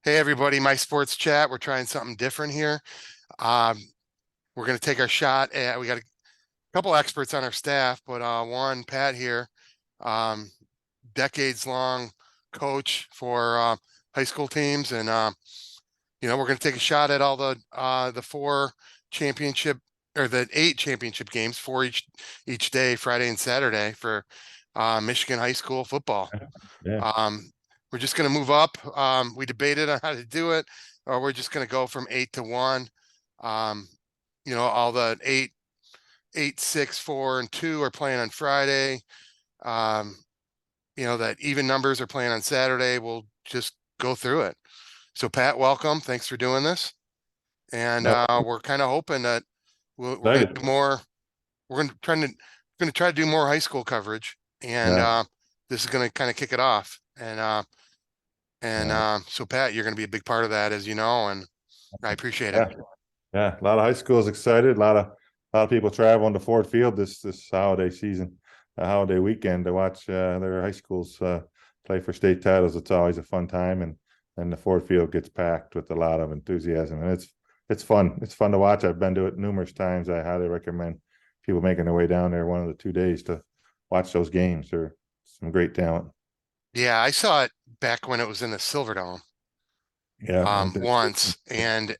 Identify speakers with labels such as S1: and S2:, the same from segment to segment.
S1: Hey everybody, my sports chat. We're trying something different here. Um, we're going to take our shot at. We got a couple experts on our staff, but one Pat here, um, decades long coach for high school teams, and we're going to take a shot at all the four championship or the eight championship games, four each day, Friday and Saturday for Michigan high school football.
S2: Yeah.
S1: Um, we're just going to move up. We debated on how to do it, or we're just going to go from 8 to 1. Um, all the eight, 6, 4, and 2 are playing on Friday. Um, that even numbers are playing on Saturday. We'll just go through it. So, Pat, welcome. Thanks for doing this. And
S2: No,
S1: we're kind of hoping that we're going to
S2: excited.
S1: do more. We're going to try to do more high school coverage, and
S2: Yeah.
S1: this is going to kind of kick it off. And
S2: Yeah.
S1: so, Pat, you're going to be a big part of that, as you know, and I appreciate it.
S2: Yeah. Yeah. A lot of high schools excited. A lot of people traveling to Ford Field this holiday season, holiday weekend to watch their high schools play for state titles. It's always a fun time, and the Ford Field gets packed with a lot of enthusiasm, and it's fun. It's fun to watch. I've been to it numerous times. I highly recommend people making their way down there one of the 2 days to watch those games. There's some great talent.
S1: Yeah, I saw it back when it was in the Silverdome
S2: Yeah.
S1: once, and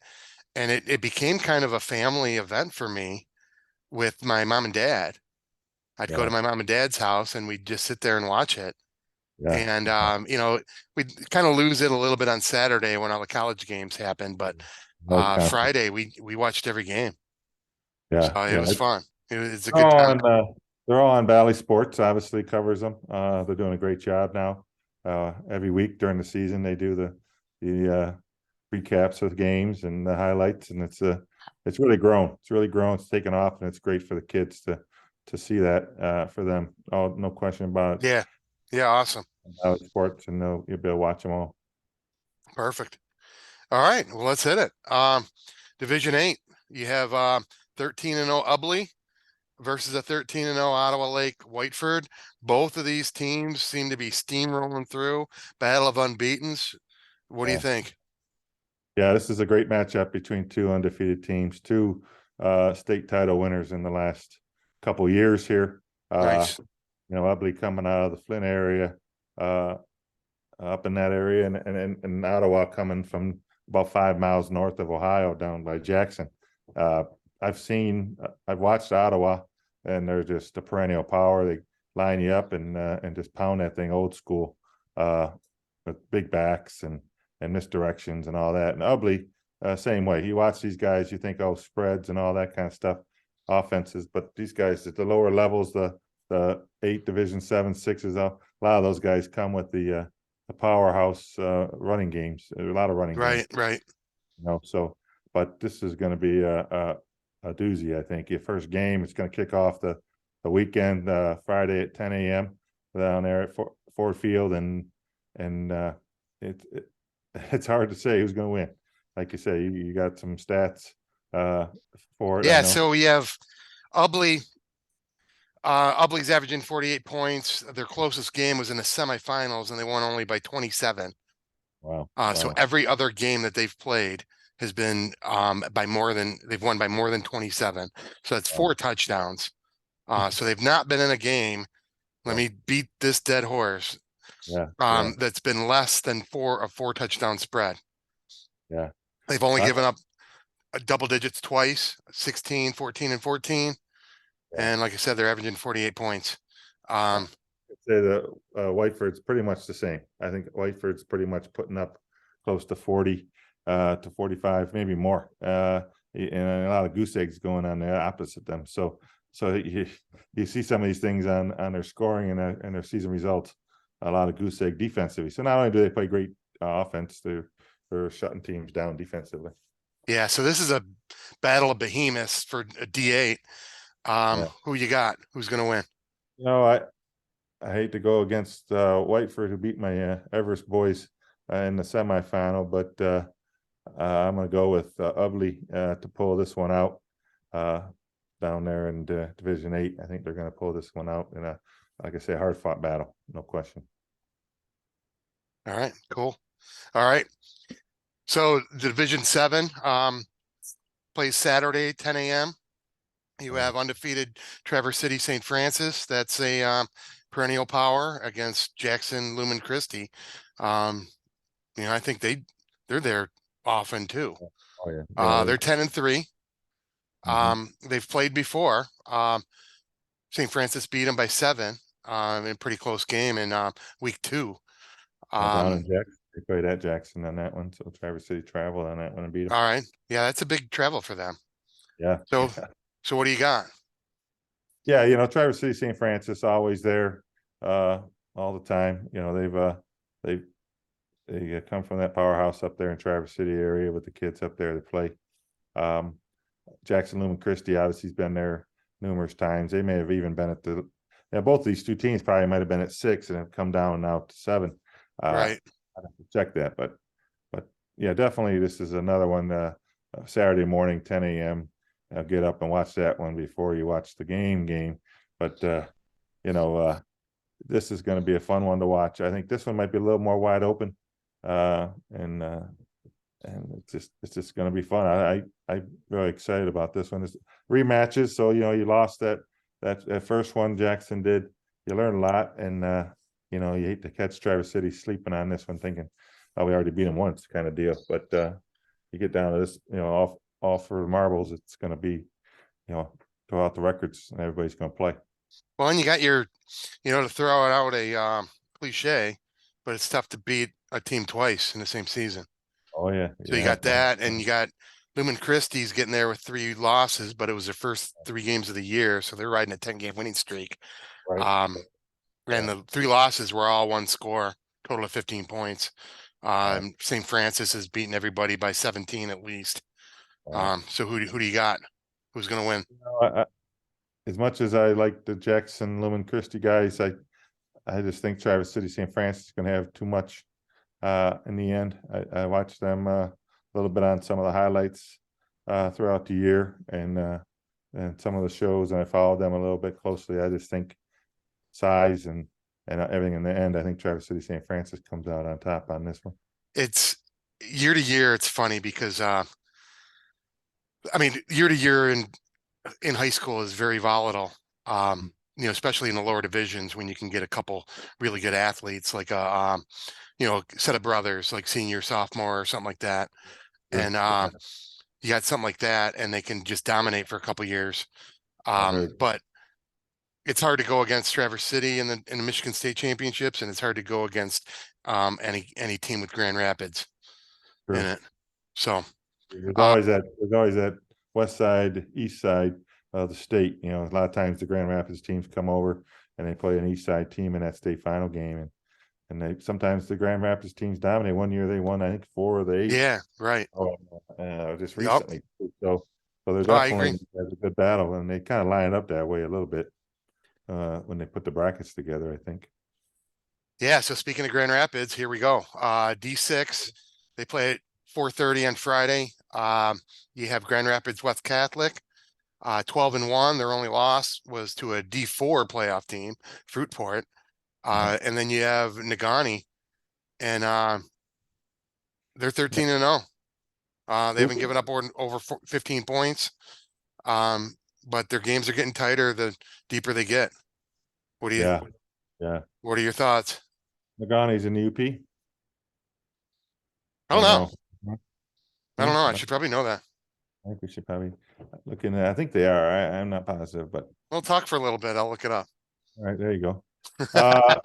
S1: it became kind of a family event for me with my mom and dad. I'd go to
S2: Yeah.
S1: my mom and dad's house, and we'd just sit there and watch it.
S2: Yeah.
S1: And we'd kind of lose it a little bit on Saturday when all the college games happened, but
S2: No conference.
S1: Friday we watched every game,
S2: Yeah.
S1: so it
S2: Yeah.
S1: was fun. It's a
S2: They're
S1: good
S2: all
S1: time.
S2: on they're all on Valley Sports, obviously covers them. They're doing a great job now. Every week during the season they do the recaps of the games and the highlights, and it's really grown. It's really grown. It's taken off, and it's great for the kids to see that for them. Oh, no question about it.
S1: Yeah, yeah, awesome,
S2: Valley Sports, and you'll be able to watch them all.
S1: perfect. All right, well, let's hit it. Division 8, you have 13-0 Ubley versus a 13-0 Ottawa Lake Whiteford. Both of these teams seem to be steamrolling through. Battle of unbeatens. What do you
S2: Yeah.
S1: think?
S2: Yeah, this is a great matchup between two undefeated teams, two state title winners in the last couple years here. Uh,
S1: Nice.
S2: Ubley coming out of the Flint area, uh, up in that area, and Ottawa coming from about 5 miles north of Ohio down by Jackson. Uh, I've watched Ottawa, and they're just a perennial power. They line you up and just pound that thing old school uh, with big backs and misdirections and all that. And Ubley, same way. You watch these guys, you think, oh, spreads and all that kind of stuff, offenses, but these guys at the lower levels, the 8 Division 7, 6s, a lot of those guys come with the powerhouse running games, a lot of running games,
S1: Right, right.
S2: so, but this is going to be a doozy, I think. Your first game, it's going to kick off the weekend, Friday at 10 a.m. down there at Ford Field, and it it's hard to say who's going to win. Like you say, you got some stats uh, for it. I
S1: Yeah,
S2: know.
S1: so we have Ubley. Ubley's averaging 48 points. Their closest game was in the semifinals, and they won only by 27.
S2: Wow,
S1: So
S2: wow.
S1: every other game that they've played has been they've won by more than 27. So that's
S2: Wow.
S1: 4 touchdowns. So they've not been in a game. Let
S2: Yeah,
S1: me beat this dead horse.
S2: yeah, yeah,
S1: That's been less than a 4 touchdown spread.
S2: yeah.
S1: They've only
S2: I,
S1: given up double digits twice, 16, 14, and 14.
S2: yeah.
S1: And like I said, they're averaging 48 points.
S2: I'd
S1: Um,
S2: say that Whiteford's pretty much the same. I think Whiteford's pretty much putting up close to 40 to 45, maybe more. And a lot of goose eggs going on there opposite them. So you see some of these things on their scoring and their season results. A lot of goose egg defensively. So not only do they play great offense, they're shutting teams down defensively.
S1: yeah, so this is a battle of behemoths for a D8.
S2: Yeah.
S1: Who you got? Who's going to win?
S2: You know, I hate to go against Whiteford, who beat my Everest boys in the semifinal, but I'm going to go with Ubley to pull this one out uh, down there in Division 8. I think they're going to pull this one out in a, like I say, hard fought battle, no question.
S1: All right, cool. All right. So Division 7, plays Saturday, 10 a.m. You have undefeated Traverse City St. Francis. That's a perennial power against Jackson Lumen Christi. I think they're there often too.
S2: Oh, yeah. Yeah.
S1: They're 10-3.
S2: Mhm.
S1: They've played before. St. Francis beat them by 7 in a pretty close game in week 2.
S2: Yeah, down
S1: Um,
S2: in Jackson, they played at Jackson on that one, so Traverse City traveled on that one and beat them.
S1: all right. Yeah, that's a big travel for them.
S2: Yeah,
S1: So,
S2: yeah.
S1: so what do you got?
S2: Yeah, Traverse City, St. Francis, always there, uh, all the time. They they come from that powerhouse up there in Traverse City area with the kids up there to play. Um, Jackson Lumen Christi obviously has been there numerous times. They may have even been at the. Yeah, both of these two teams probably might have been at 6 and have come down now to 7.
S1: Right.
S2: I'd have to check that, but yeah, definitely this is another one. Saturday morning, 10 a.m. Get up and watch that one before you watch the game. But you know, this is going to be a fun one to watch. I think this one might be a little more wide open, and it's just going to be fun. I'm really excited about this one. It's rematches, so you lost that first one Jackson did. You learn a lot, and you hate to catch Traverse City sleeping on this one, thinking, "Oh, we already beat them once," kind of deal. But you get down to this, all for the marbles. It's going to be, throw out the records, and everybody's going to play.
S1: Well, and you got your, to throw it out a cliche, but it's tough to beat a team twice in the same season.
S2: Oh yeah,
S1: So you
S2: yeah.
S1: got that, and you got Lumen Christie's getting there with 3 losses, but it was their first 3 games of the year, so they're riding a 10-game winning streak.
S2: Right.
S1: Um, and
S2: Yeah.
S1: the 3 losses were all one score, total of 15 points.
S2: Wow.
S1: St. Francis has beaten everybody by 17 at least.
S2: Wow.
S1: So who do you got? Who's going to win?
S2: As much as I like the Jackson Lumen Christi guys, I just think Traverse City St. Francis is going to have too much in the end. I watched them a little bit on some of the highlights throughout the year and some of the shows, and I followed them a little bit closely. I just think size and everything in the end, I think Traverse City St. Francis comes out on top on this one.
S1: It's year to year. It's funny because year to year in high school is very volatile. Especially in the lower divisions when you can get a couple really good athletes like a set of brothers like senior, sophomore, or something like that.
S2: Sure.
S1: And you got something like that, and they can just dominate for a couple years.
S2: I heard.
S1: But it's hard to go against Traverse City in the Michigan State Championships, and it's hard to go against any team with Grand Rapids in
S2: Sure.
S1: it. So
S2: There's
S1: uh,
S2: always that west side, east side of the state. A lot of times the Grand Rapids teams come over and they play an east side team in that state final game, and they sometimes the Grand Rapids teams dominate. One year they won, I think, 4 of the 8.
S1: yeah, right.
S2: Just
S1: Yep.
S2: recently. So they're
S1: Oh, I agree.
S2: definitely has a good battle, and they kind of line it up that way a little bit when they put the brackets together, I think.
S1: Yeah. So speaking of Grand Rapids, here we go. D6, they play at 4:30 on Friday. You have Grand Rapids West Catholic, 12-1. Their only loss was to a D4 playoff team, Fruitport. And then you have Nagani, and they're 13-0. They haven't given up over 15 points. But their games are getting tighter the deeper they get. What do you?
S2: Yeah, yeah.
S1: What are your thoughts?
S2: Nagani's in the UP.
S1: I don't know.
S2: Hmm?
S1: I don't know. I
S2: I
S1: should probably know that.
S2: think we should probably look into that. I think they are. I'm not positive, but
S1: We'll talk for a little bit. I'll look it up.
S2: all right, there you go. Uh,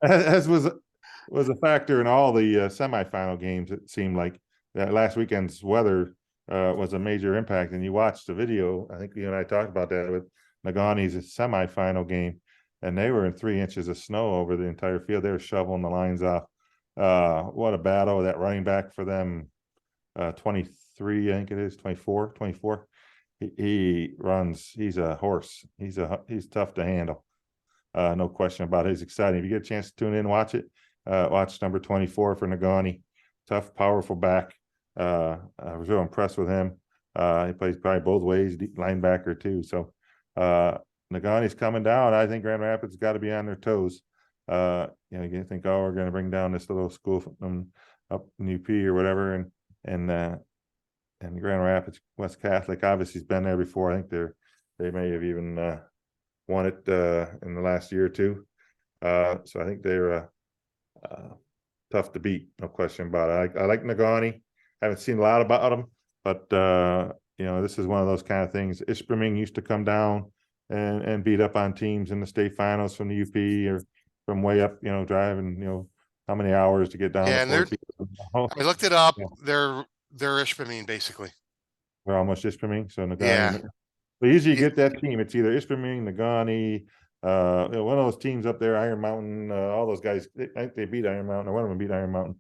S2: as was a factor in all the semifinal games. It seemed like that last weekend's weather was a major impact. And you watched the video. I think you and I talked about that with Nagani's semifinal game, and they were in 3 inches of snow over the entire field. They were shoveling the lines off. What a battle! That running back for them, 23, I think it is 24. He runs. He's a horse. He's tough to handle. No question about it. It's exciting. If you get a chance to tune in, watch it. Watch number 24 for Nagani. Tough, powerful back. I was real impressed with him. He plays probably both ways, deep linebacker too. So Nagani's coming down. I think Grand Rapids got to be on their toes. You think, oh, we're going to bring down this little school from up in UP or whatever, and and Grand Rapids West Catholic obviously has been there before. I think they may have even won it in the last year or two. So I think they're tough to beat, no question about it. I like Nagani. Haven't seen a lot about them, but this is one of those kind of things. Ispreming used to come down and beat up on teams in the state finals from the UP or from way up, driving, how many hours to get down
S1: Yeah,
S2: to
S1: and
S2: Fort
S1: I looked it up.
S2: Yeah.
S1: They're Ishpeming basically.
S2: They're almost Ispreming, so
S1: Yeah.
S2: Nagani. But usually you
S1: Yeah.
S2: get that team. It's either Ispreming, Nagani, one of those teams up there, Iron Mountain, all those guys. I think they beat Iron Mountain, or one of them beat Iron Mountain.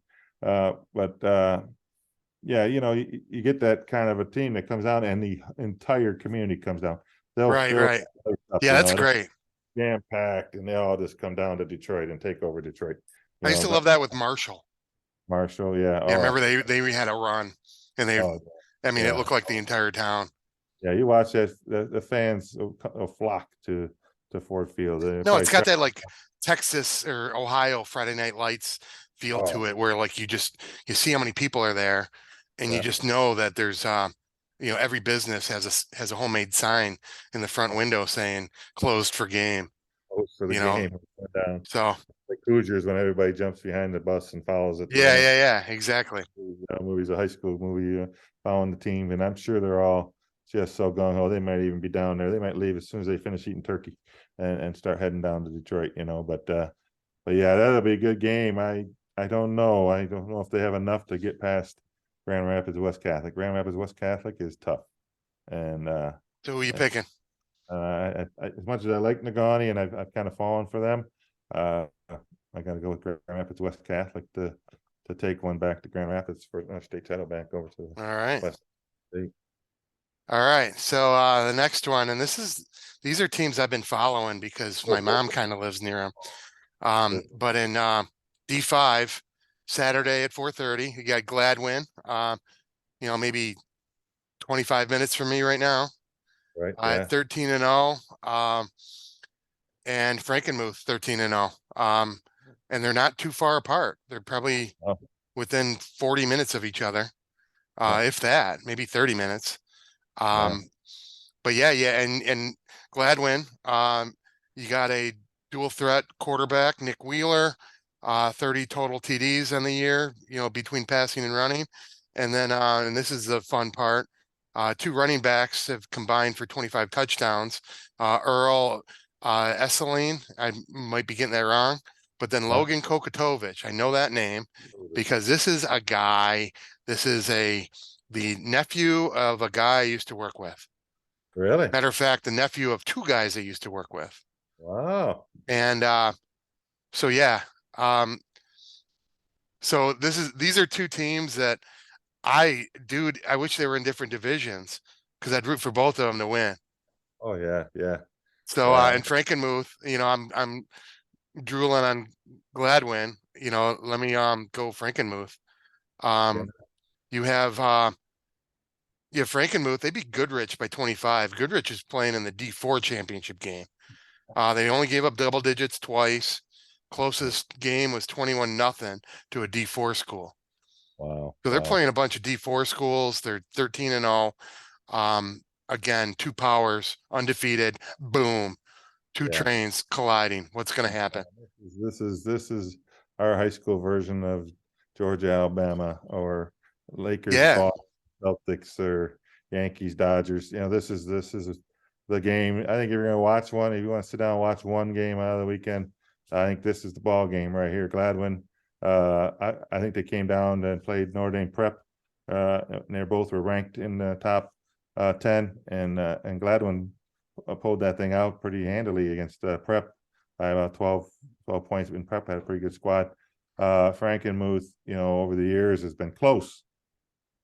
S2: Yeah, you get that kind of a team that comes out, and the entire community comes down. They'll
S1: Right,
S2: fill
S1: right.
S2: the place up,
S1: Yeah, that's great.
S2: jam packed, and they all just come down to Detroit and take over Detroit.
S1: I used to
S2: But
S1: love that with Marshall.
S2: Marshall, yeah.
S1: Yeah,
S2: Oh,
S1: remember they had a run, and
S2: oh,
S1: I mean, it
S2: yeah.
S1: looked like the entire town.
S2: Yeah, you watch that, the fans will flock to Ford Field. They'll
S1: No,
S2: probably
S1: it's got
S2: start-
S1: that like Texas or Ohio Friday Night Lights feel to
S2: Oh,
S1: it, where like you see how many people are there, and you
S2: yeah.
S1: just know that there's every business has a homemade sign in the front window saying closed for game.
S2: Close for the
S1: You know,
S2: game. Went down.
S1: so
S2: Like Hoosiers, when everybody jumps behind the bus and follows it.
S1: yeah, exactly.
S2: Movies, a high school movie, following the team, and I'm sure they're all just so gung ho. They might even be down there. They might leave as soon as they finish eating turkey and start heading down to Detroit. But yeah, that'll be a good game. I don't know. I don't know if they have enough to get past Grand Rapids West Catholic. Grand Rapids West Catholic is tough, and
S1: So who are you picking?
S2: as much as I like Nagani and I've kind of fallen for them, I got to go with Grand Rapids West Catholic to take one back to Grand Rapids for state title back over to
S1: All right.
S2: West State.
S1: All right. So the next one, and these are teams I've been following because my mom kind of lives near them. But in D5, Saturday at 4:30, you got Gladwin. Maybe 25 minutes from me right now.
S2: Right.
S1: At 13-0. And Frankenmuth 13-0. And they're not too far apart. They're probably
S2: Oh.
S1: within 40 minutes of each other.
S2: Yeah.
S1: If that, maybe 30 minutes.
S2: Yeah.
S1: But yeah, and Gladwin, you got a dual threat quarterback, Nick Wheeler, 30 total TDs on the year, between passing and running. And then, and this is the fun part, two running backs have combined for 25 touchdowns. Earl Esseline, I might be getting that wrong, but then Logan Kokotovich, I know that name because this is the nephew of a guy I used to work with.
S2: Really?
S1: Matter of fact, the nephew of two guys I used to work with.
S2: Wow.
S1: And so yeah. So these are two teams that I wish they were in different divisions because I'd root for both of them to win.
S2: Oh yeah, yeah.
S1: So and Frankenmuth, I'm drooling on Gladwin. Let me go Frankenmuth. You have Frankenmuth, they beat Goodrich by 25. Goodrich is playing in the D4 championship game. They only gave up double digits twice. Closest game was 21-0 to a D4 school.
S2: Wow.
S1: So they're playing a bunch of D4 schools. They're 13-0. Again, two powers, undefeated. Boom. Two trains colliding. What's going to happen?
S2: This is our high school version of Georgia, Alabama, or Lakers, Celtics, or Yankees, Dodgers. This is the game. I think if you're going to watch one, if you want to sit down and watch one game out of the weekend, I think this is the ball game right here. Gladwin. I think they came down and played Notre Dame Prep. And they both were ranked in the top 10, and Gladwin pulled that thing out pretty handily against Prep by about 12 points. And Prep had a pretty good squad. Frankenmuth, over the years has been close,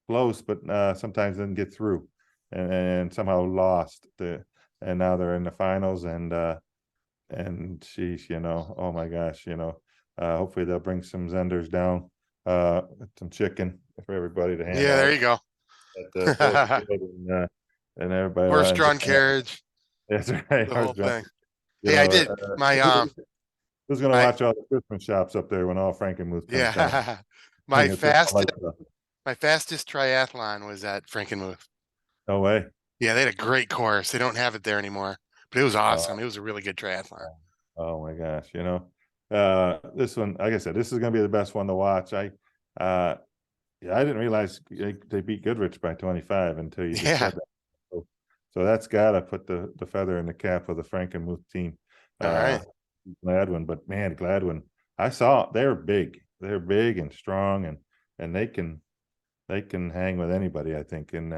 S2: but sometimes didn't get through, and somehow lost. And now they're in the finals, and sheesh, oh my gosh, hopefully they'll bring some Zenders down, some chicken for everybody to hand out.
S1: Yeah, there you go.
S2: And everybody.
S1: Horse-drawn carriage.
S2: That's right.
S1: The whole thing.
S2: You
S1: Hey,
S2: know,
S1: I did
S2: who's gonna watch all the Christmas shops up there when all Frankenmuth comes down?
S1: yeah. My fastest my fastest triathlon was at Frankenmuth.
S2: No way.
S1: Yeah, they had a great course. They don't have it there anymore, but it was awesome.
S2: Oh,
S1: It was a really good triathlon.
S2: oh my gosh, this one, like I said, this is gonna be the best one to watch. Uh, yeah, I didn't realize they beat Goodrich by 25 until you just
S1: Yeah.
S2: said that. So that's gotta put the feather in the cap of the Frankenmuth team.
S1: All
S2: Uh,
S1: right.
S2: Gladwin, but man, Gladwin, I saw they're big. They're big and strong, and they can hang with anybody, I think. And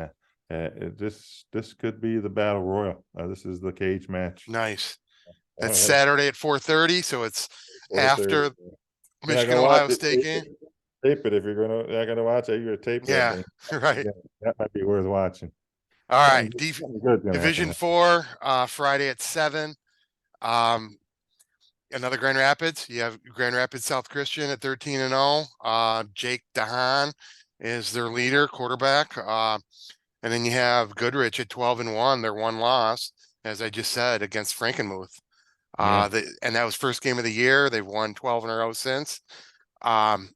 S2: this could be the battle royal. This is the cage match.
S1: Nice. That's
S2: Uh,
S1: Saturday at 4:30, so it's
S2: 4:30.
S1: after
S2: You're not
S1: Michigan
S2: gonna watch
S1: Ohio
S2: it.
S1: State game.
S2: Tape it if you're not gonna watch it. You're gonna tape that
S1: Yeah,
S2: thing.
S1: right.
S2: Yeah, that might be worth watching.
S1: All right.
S2: Something good's gonna happen
S1: Division
S2: there.
S1: 4, Friday at 7. Um, another Grand Rapids. You have Grand Rapids South Christian at 13-0. Jake Dahan is their leader, quarterback. And then you have Goodrich at 12-1. Their one loss, as I just said, against Frankenmuth.
S2: Yeah.
S1: And that was first game of the year. They've won 12 in a row since. Um,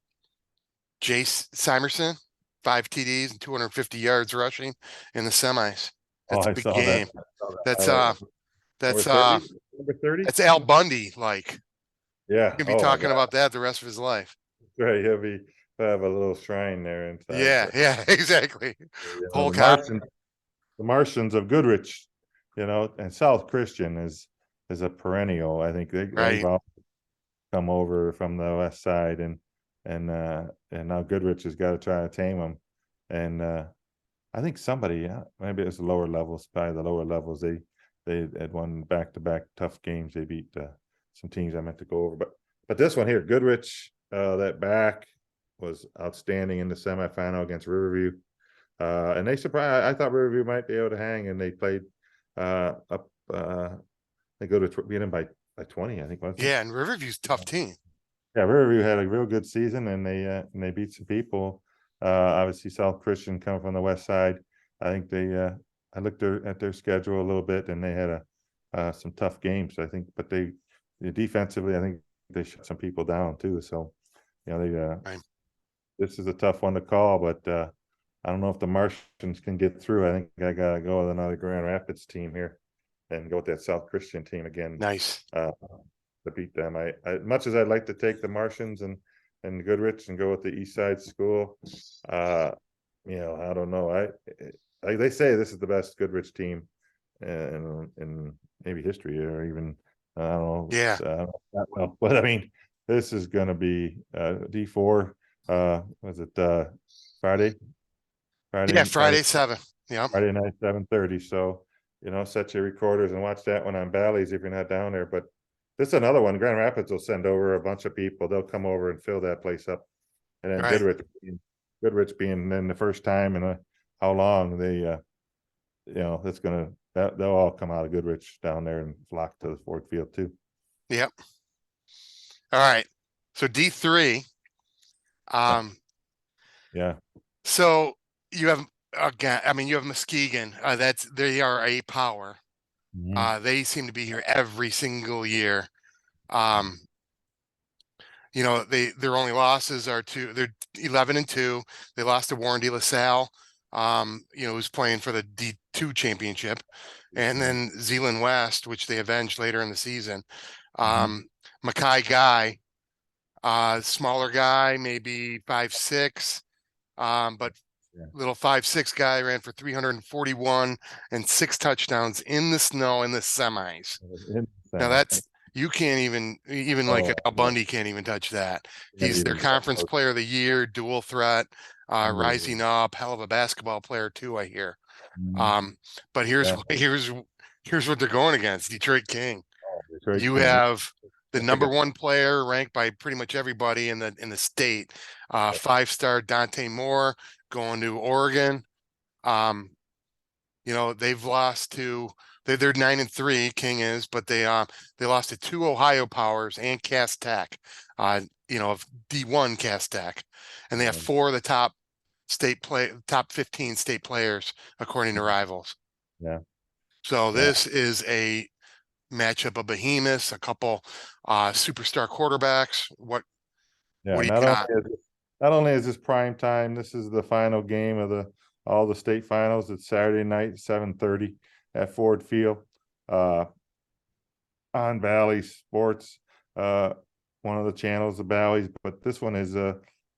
S1: Jace Simerson, 5 TDs and 250 yards rushing in the semis.
S2: Oh,
S1: That's a
S2: I
S1: big
S2: saw that.
S1: game.
S2: I saw that
S1: That's
S2: highlight. Number
S1: that's
S2: 30. Number 30.
S1: that's Al Bundy like.
S2: Yeah.
S1: He'll be
S2: Oh my
S1: talking
S2: God.
S1: about that the rest of his life.
S2: Right. He'll have a little shrine there inside.
S1: Yeah, yeah, exactly.
S2: The
S1: Polk High.
S2: Martians of Goodrich, and South Christian is a perennial. I think they've
S1: Right.
S2: all come over from the west side, and now Goodrich has got to try to tame them. And I think somebody, maybe it's the lower levels, probably the lower levels. They had won back-to-back tough games. They beat some teams I meant to go over, but this one here, Goodrich, that back was outstanding in the semifinal against Riverview. And they surprised. I thought Riverview might be able to hang, and they played up. They go to beat them by 20, I think, wasn't it?
S1: Yeah, and Riverview's a tough team.
S2: Yeah, Riverview had a real good season, and they beat some people. Obviously, South Christian coming from the west side. I think I looked at their schedule a little bit, and they had some tough games. I think, but defensively, I think they shut some people down too. So, they
S1: Right.
S2: this is a tough one to call, but I don't know if the Martians can get through. I think I gotta go with another Grand Rapids team here, and go with that South Christian team again.
S1: Nice.
S2: To beat them. I much as I'd like to take the Martians and Goodrich and go with the East Side School, I don't know. They say this is the best Goodrich team in maybe history, or even I don't know.
S1: Yeah.
S2: Not well, but I mean, this is going to be D4. Was it Friday?
S1: Yeah, Friday 7. Yeah.
S2: Friday night, 7:30. So, set your recorders and watch that one on Bally's if you're not down there. But this is another one. Grand Rapids will send over a bunch of people. They'll come over and fill that place up. And then
S1: Right.
S2: Goodrich being then the first time in how long they, that's they'll all come out of Goodrich down there and flock to the Ford Field too.
S1: Yep. All right. So D3.
S2: Yeah.
S1: So you have again, you have Muskegon. They are a power.
S2: Mhm.
S1: They seem to be here every single year. Their only losses are they're 11-2. They lost to Warren De La Salle, who's playing for the D2 championship, and then Zeeland West, which they avenged later in the season. Mackay Guy, smaller guy, maybe 5'6", but
S2: Yeah.
S1: little 5'6" guy ran for 341 and 6 touchdowns in the snow in the semis. Now you can't even like Al Bundy can't even touch that. He's their conference player of the year, dual threat, rising up, hell of a basketball player too, I hear. But here's what they're going against: Detroit King. You have the number one player ranked by pretty much everybody in the state, 5-star Dante Moore going to Oregon. They've lost to they're 9-3, King is, but they lost to 2 Ohio Powers and Cass Tech, of D1 Cass Tech, and they have 4 of the top 15 state players according to Rivals.
S2: Yeah.
S1: So this is a matchup of behemoths, a couple superstar quarterbacks. What do you got?
S2: not only is this prime time, this is the final game of all the state finals. It's Saturday night, 7:30 at Ford Field. On Valley Sports, one of the channels of Valley's, but this one is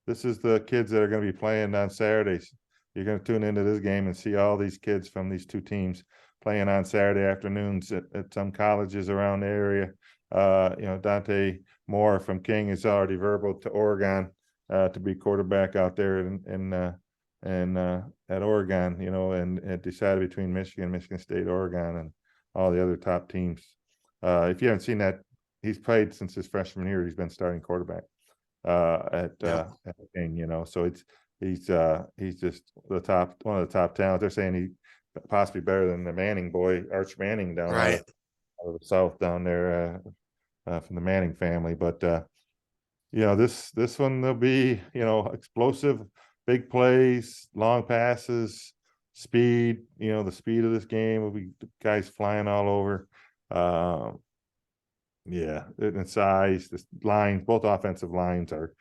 S2: this is the kids that are going to be playing on Saturdays. You're going to tune into this game and see all these kids from these two teams playing on Saturday afternoons at some colleges around the area. Dante Moore from King is already verbal to Oregon to be quarterback out there at Oregon, and decided between Michigan State, Oregon, and all the other top teams. If you haven't seen that, he's played since his freshman year. He's been starting quarterback at King, so he's just one of the top talents. They're saying he possibly better than the Manning boy, Arch Manning down
S1: Right.
S2: out of the South down there from the Manning family. But this one will be explosive, big plays, long passes, speed. The speed of this game will be guys flying all over. And size, the lines, both offensive lines are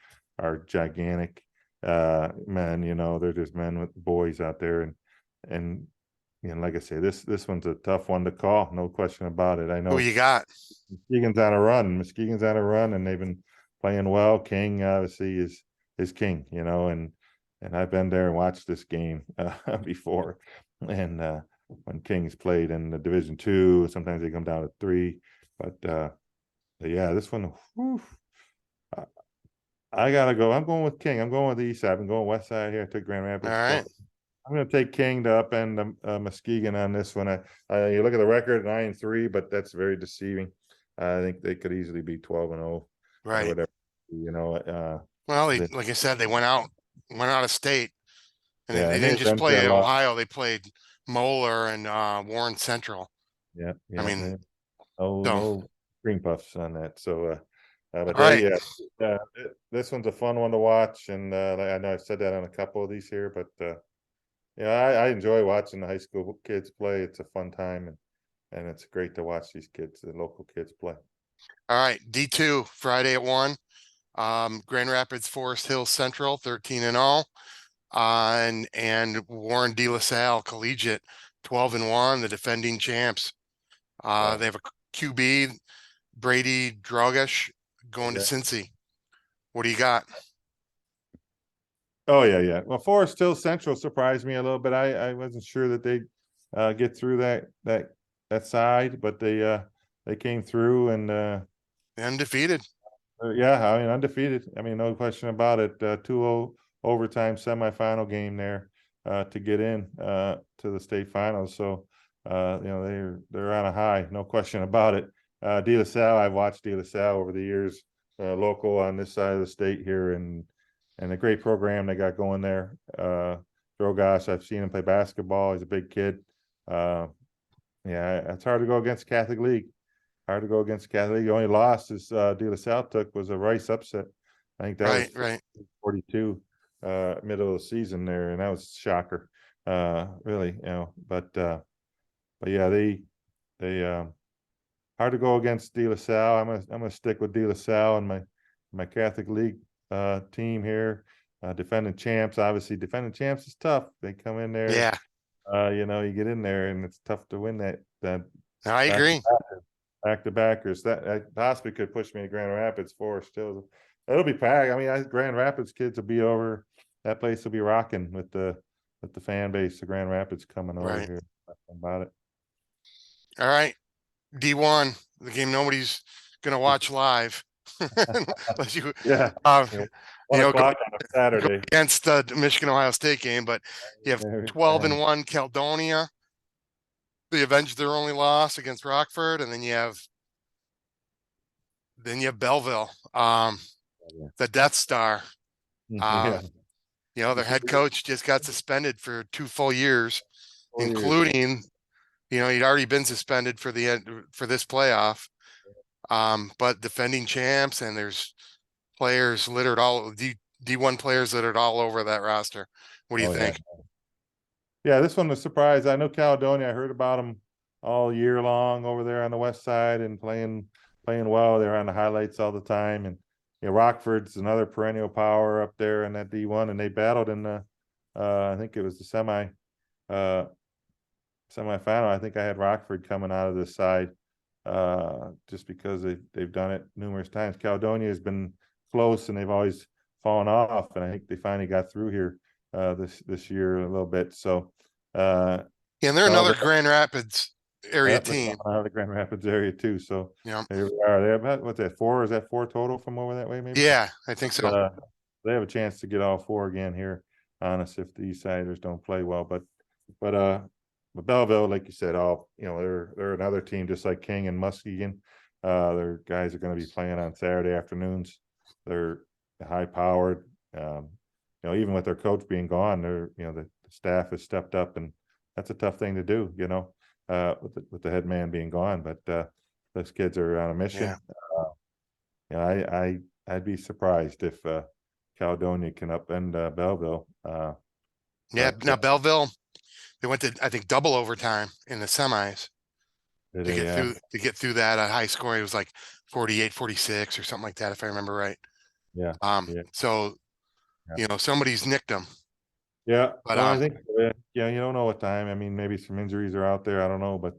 S2: gigantic. Men, they're just men with boys out there, and like I say, this one's a tough one to call, no question about it. I know
S1: Who you got?
S2: Muskegon's on a run, and they've been playing well. King obviously is king, and I've been there and watched this game before, and when King's played in the Division II, sometimes they come down to 3, but yeah, this one, whew, I gotta go. I'm going with King. I'm going with the east side. I'm going west side here. I took Grand
S1: All
S2: Rapids.
S1: right.
S2: I'm going to take King to upend Muskegon on this one. You look at the record, 9-3, but that's very deceiving. I think they could easily be 12-0 or
S1: Right.
S2: whatever.
S1: Well, like I said, they went out of state, and
S2: Yeah,
S1: they
S2: and
S1: didn't
S2: they've
S1: just
S2: been
S1: play
S2: through a lot.
S1: Ohio. They played Moeller and Warren Central.
S2: Yeah,
S1: I mean,
S2: no,
S1: so
S2: no green puffs on that. So, but
S1: all right.
S2: this one's a fun one to watch, and I know I've said that on a couple of these here, but I enjoy watching the high school kids play. It's a fun time, and it's great to watch these kids, the local kids play.
S1: All right. D2 Friday at 1. Grand Rapids Forest Hill Central 13-0. And Warren De La Salle Collegiate 12-1, the defending champs.
S2: Wow.
S1: They have a QB, Brady Drogish, going to
S2: Yeah.
S1: Cincy. What do you got?
S2: Oh yeah. Well, Forest Hill Central surprised me a little bit. I wasn't sure that they'd get through that side, but they came through and
S1: Undefeated.
S2: yeah, I mean undefeated. I mean, no question about it. 2-0 overtime semifinal game there to get in to the state finals. So they're on a high, no question about it. De La Salle, I've watched De La Salle over the years, local on this side of the state here, and a great program they got going there. Drogosh, I've seen him play basketball. He's a big kid. Yeah, it's hard to go against Catholic League. Hard to go against Catholic League. The only loss is De La Salle took was a Rice upset. I think that was
S1: Right.
S2: 42 middle of the season there, and that was a shocker. Really, but yeah, they hard to go against De La Salle. I'm gonna stick with De La Salle and my Catholic League team here. Defending champs, obviously defending champs is tough. They come in there,
S1: Yeah,
S2: you get in there and it's tough to win that
S1: I agree.
S2: back to backers. That possibly could push me to Grand Rapids Forest still. It'll be packed. I mean, Grand Rapids kids will be over. That place will be rocking with the fan base of Grand Rapids coming over
S1: Right.
S2: here. About it.
S1: All right. D1, the game nobody's gonna watch live. Unless you
S2: Yeah.
S1: uh,
S2: 1 o'clock on a
S1: go
S2: Saturday.
S1: against the Michigan Ohio State game, but you have 12-1 Caledonia. They avenged their only loss against Rockford, and then you have Belleville, the Death Star.
S2: Yeah.
S1: Their head coach just got suspended for 2 full years, including, he'd already been suspended for the end for this playoff. But defending champs, and there's players littered all D1 players littered all over that roster. What do you think?
S2: Yeah, this one was a surprise. I know Caledonia. I heard about them all year long over there on the west side and playing well. They're on the highlights all the time, and Rockford's another perennial power up there in that D1, and they battled in the, I think it was the uh, semifinal. I think I had Rockford coming out of this side, just because they've done it numerous times. Caledonia has been close, and they've always fallen off, and I think they finally got through here, this year a little bit. So,
S1: Yeah, and they're another Grand Rapids area
S2: they're
S1: team.
S2: coming out of the Grand Rapids area too. So
S1: You know,
S2: here we are. They're about, what's that, 4? Is that 4 total from over that way, maybe?
S1: yeah, I think so.
S2: They have a chance to get all 4 again here on us if the East Siders don't play well. But Belleville, like you said, they're another team just like King and Muskegon. Their guys are going to be playing on Saturday afternoons. They're high powered. Even with their coach being gone, the staff has stepped up, and that's a tough thing to do, with the head man being gone. But those kids are on a mission. I'd be surprised if Caledonia can upend Belleville.
S1: Yeah,
S2: But,
S1: now Belleville, they went to, I think, double overtime in the semis to get through that high scoring. It was like 48-46 or something like that, if I remember right.
S2: yeah.
S1: So, somebody's nicked them.
S2: Yeah,
S1: But
S2: well, I think, you don't know what time. I mean, maybe some injuries are out there. I don't know, but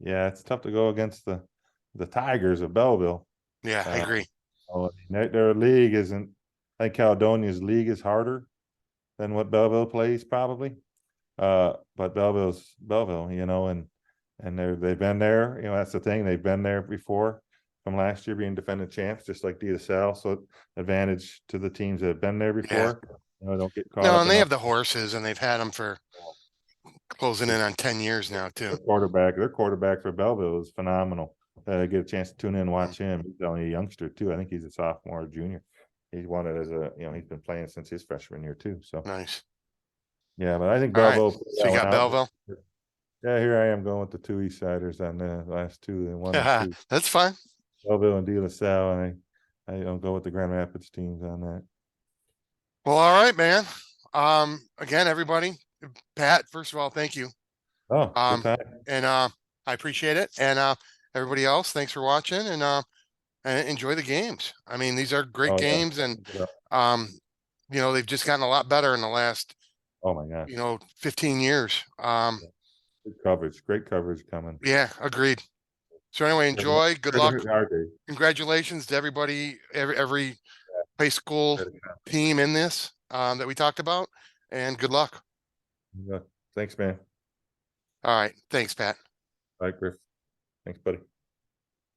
S2: yeah, it's tough to go against the Tigers of Belleville.
S1: yeah, I agree.
S2: Their league isn't. I think Caledonia's league is harder than what Belleville plays probably. But Belleville's Belleville, and they've been there. That's the thing. They've been there before from last year being defending champs, just like De La Salle. So advantage to the teams that have been there before. Don't get caught up.
S1: No, and they have the horses, and they've had them for closing in on 10 years now too.
S2: Their quarterback for Belleville is phenomenal. I get a chance to tune in and watch him. He's only a youngster too. I think he's a sophomore or junior. He's won it as he's been playing since his freshman year too. So
S1: nice.
S2: Yeah, but I think
S1: All right.
S2: Belleville.
S1: So you got Belleville.
S2: Yeah, here I am going with the 2 East Siders on the last 2 and 1 and 2.
S1: That's fine.
S2: Belleville and De La Salle, and I don't go with the Grand Rapids teams on that.
S1: Well, all right, man. Again, everybody, Pat, first of all, thank you.
S2: Oh, good time.
S1: And I appreciate it. And everybody else, thanks for watching, and enjoy the games. I mean, these are great games, and they've just gotten a lot better in the last,
S2: oh my God,
S1: 15 years.
S2: Great coverage coming.
S1: Yeah, agreed. So anyway, enjoy. Good luck. Congratulations to everybody, every high school team in this that we talked about, and good luck.
S2: Thanks, man.
S1: All right. Thanks, Pat.
S2: Bye, Griff. Thanks, buddy.